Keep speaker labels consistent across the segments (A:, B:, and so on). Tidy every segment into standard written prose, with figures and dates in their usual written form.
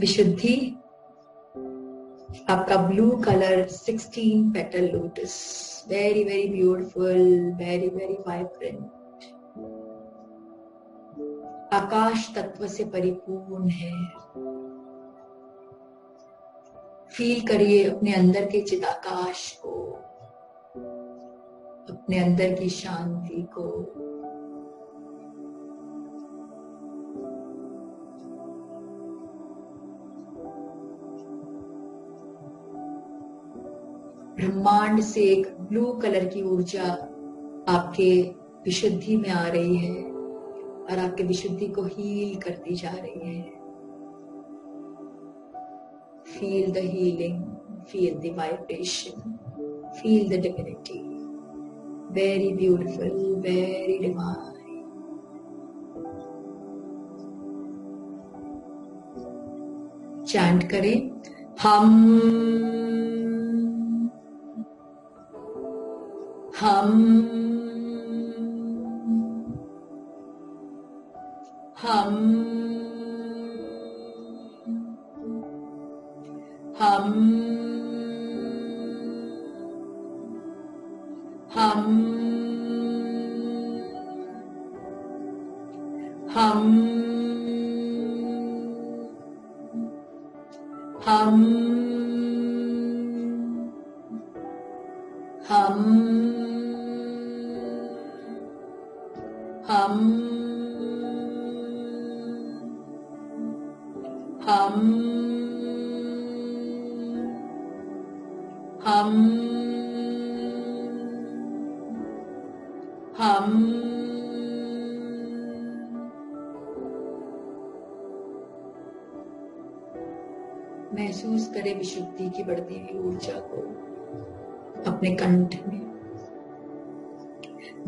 A: विशुद्धि, आपका blue colour 16 petal lotus, very very beautiful, very very vibrant, आकाश तत्व से परिपूर्ण है। फील करिए अपने अंदर के चिदाकाश को, अपने अंदर की शांति को। ब्रह्मांड से एक ब्लू कलर की ऊर्जा आपके विशुद्धि में आ रही है और आपके विशुद्धि को हील करती जा रही है। Feel the healing, feel the vibration, feel the divinity. Very beautiful, very divine. Chant करें, हम हम हम हम हम हम हम हम हम हम हम हम महसूस करें विशुद्धि की बढ़ती हुई ऊर्जा को अपने कंठ में।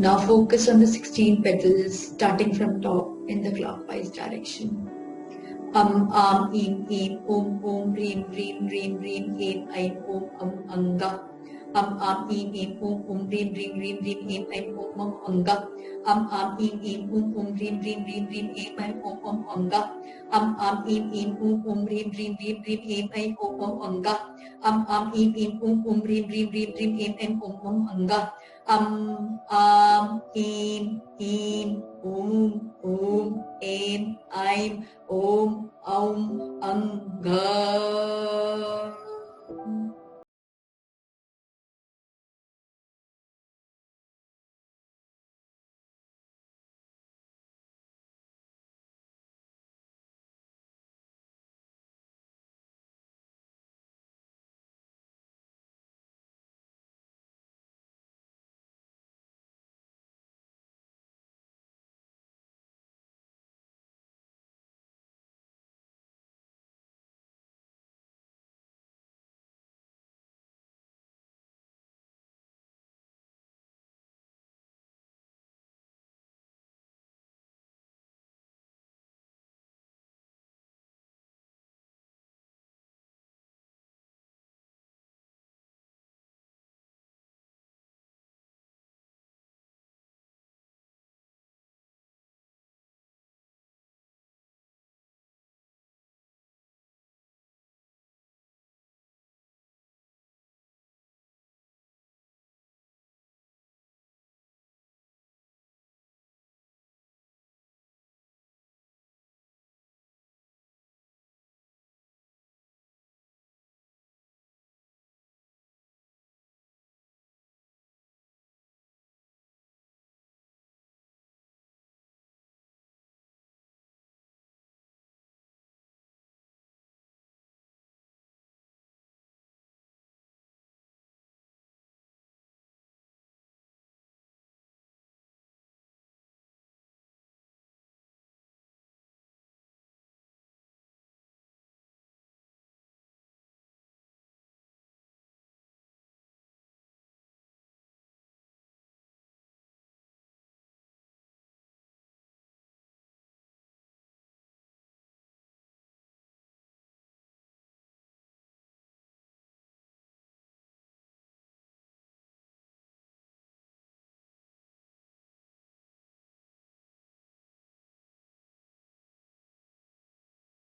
A: Now focus on the 16 petals starting from top in the clockwise direction. Am, Eem, Om, Reem, Reem, Eem, Aim, Om, Anga. Am, Eem, Om, Reem, Eem, Aim, Om, Anga. Am, Eem, Om, Reem, Eem, Aim, Om, Anga. Am, Eem, Om, Reem, Eem, Aim, Om, Anga. Am, Eem, Om, Reem, Eem, Aim, Om, Anga. Eem, Om, Aim, Aim, Om, Anga.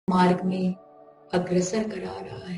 A: मार्ग में अग्रसर करा रहा है।